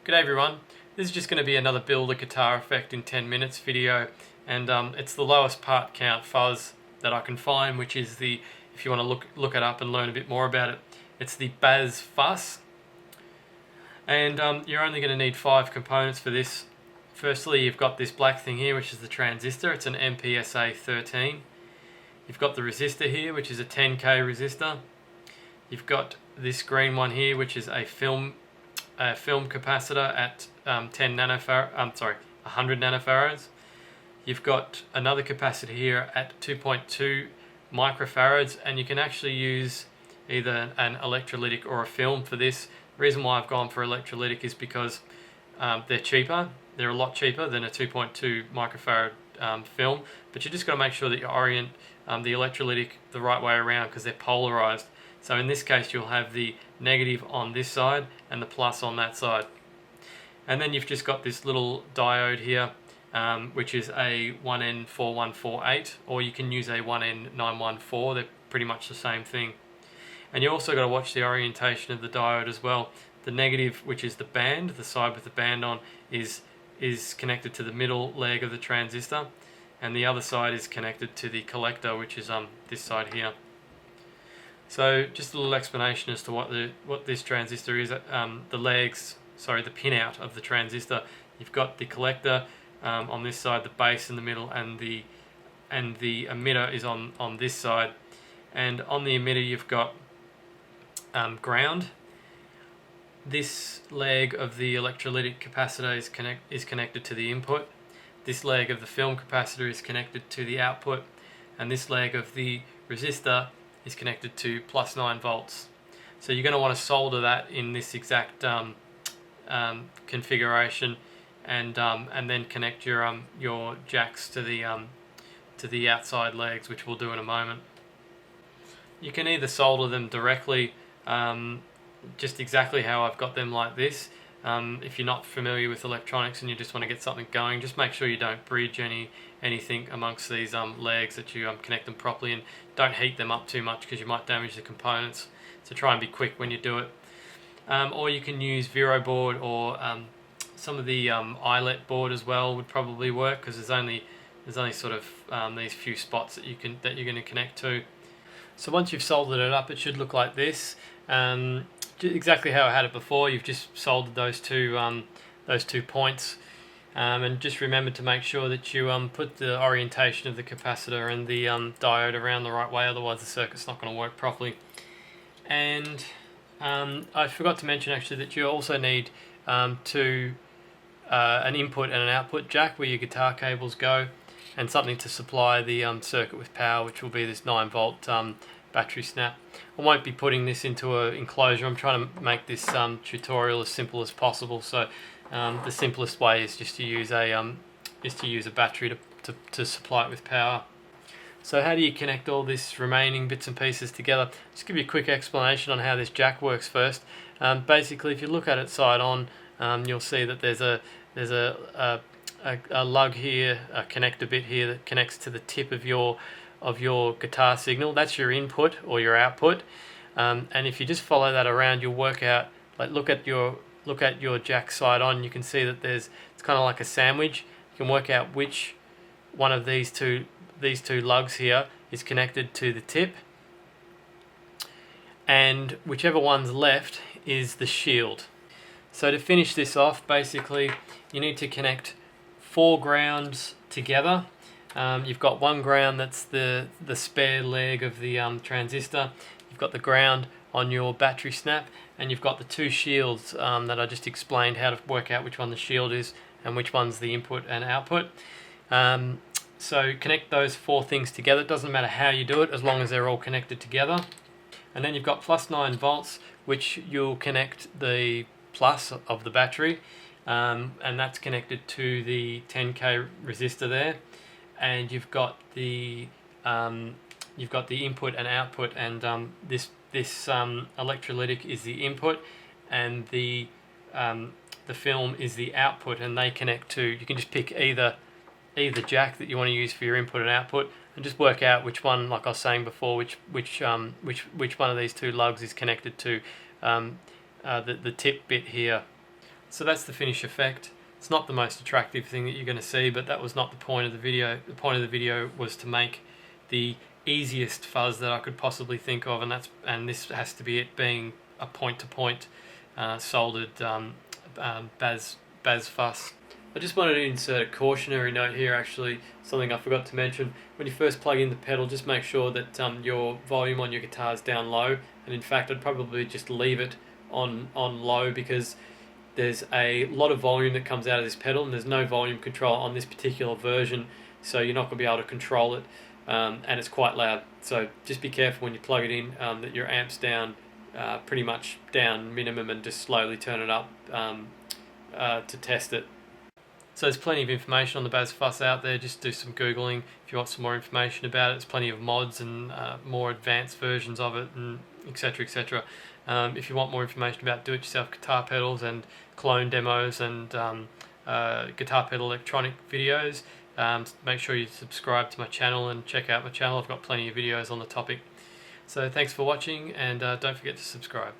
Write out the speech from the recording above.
G'day everyone, this is just going to be another build a guitar effect in 10 minutes video, and it's the lowest part count fuzz that I can find, which is the, if you want to look it up and learn a bit more about it, it's the Bazz Fuzz. And you're only going to need 5 components for this. Firstly, you've got this black thing here, which is the transistor. It's an MPSA 13. You've got the resistor here, which is a 10k resistor. You've got this green one here, which is a film capacitor at 100 nanofarads. You've got another capacitor here at 2.2 microfarads, and you can actually use either an electrolytic or a film for this. The reason why I've gone for electrolytic is because they're cheaper. They're a lot cheaper than a 2.2 microfarad film, but you just got to make sure that you orient the electrolytic the right way around, because they're polarized. So in this case, you'll have the negative on this side and the plus on that side. And then you've just got this little diode here, which is a 1N4148, or you can use a 1N914. They're pretty much the same thing. And you also got to watch the orientation of the diode as well. The negative, which is the band, the side with the band on, is connected to the middle leg of the transistor, and the other side is connected to the collector, which is this side here. So just a little explanation as to what this transistor is. The pinout of the transistor. You've got the collector on this side, the base in the middle, and the emitter is on this side. And on the emitter you've got ground. This leg of the electrolytic capacitor is connected to the input. This leg of the film capacitor is connected to the output, and this leg of the resistor is connected to plus 9 volts. So you're going to want to solder that in this exact configuration, and then connect your jacks to the outside legs, which we'll do in a moment. You can either solder them directly, just exactly how I've got them like this. If you're not familiar with electronics and you just want to get something going, just make sure you don't bridge anything amongst these legs, that you connect them properly, and don't heat them up too much because you might damage the components. So try and be quick when you do it. Or you can use Vero board, or some of the eyelet board as well would probably work, because there's only sort of these few spots that you're going to connect to. So once you've soldered it up, it should look like this. Exactly how I had it before. You've just soldered those two points, and just remember to make sure that you put the orientation of the capacitor and the diode around the right way, otherwise the circuit's not going to work properly. And I forgot to mention actually that you also need an input and an output jack where your guitar cables go, and something to supply the circuit with power, which will be this 9-volt battery snap. I won't be putting this into an enclosure. I'm trying to make this tutorial as simple as possible. So the simplest way is just to use a battery to supply it with power. So how do you connect all this remaining bits and pieces together? Just give you a quick explanation on how this jack works first. Basically, if you look at it side on, you'll see that there's a lug here, a connector bit here that connects to the tip of your guitar signal. That's your input or your output, and if you just follow that around, you'll work out, like look at your jack side on, you can see that it's kind of like a sandwich. You can work out which one of these two lugs here is connected to the tip, and whichever one's left is the shield. So to finish this off, basically you need to connect 4 grounds together. You've got one ground that's the spare leg of the transistor. You've got the ground on your battery snap, and you've got the 2 shields that I just explained how to work out which one the shield is and which one's the input and output. So connect those 4 things together. It doesn't matter how you do it as long as they're all connected together. And then you've got plus 9 volts, which you'll connect the plus of the battery, and that's connected to the 10k resistor there. And you've got the input and output, and this electrolytic is the input, and the film is the output, and they connect to. You can just pick either jack that you want to use for your input and output, and just work out which one, like I was saying before, which one of these 2 lugs is connected to the tip bit here. So that's the finish effect. It's not the most attractive thing that you're going to see, but that was not the point of the video. The point of the video was to make the easiest fuzz that I could possibly think of, and this has to be it, being a point-to-point soldered Bazz fuzz. I just wanted to insert a cautionary note here, actually, something I forgot to mention. When you first plug in the pedal, just make sure that your volume on your guitar is down low, and in fact I'd probably just leave it on low, because there's a lot of volume that comes out of this pedal, and there's no volume control on this particular version, so you're not going to be able to control it, and it's quite loud. So just be careful when you plug it in, that your amp's down, pretty much down minimum, and just slowly turn it up to test it. So there's plenty of information on the Bazz Fuzz out there. Just do some Googling if you want some more information about it. There's plenty of mods and more advanced versions of it, and etc, etc. If you want more information about do-it-yourself guitar pedals and clone demos and guitar pedal electronic videos, make sure you subscribe to my channel and check out my channel. I've got plenty of videos on the topic. So thanks for watching, and don't forget to subscribe.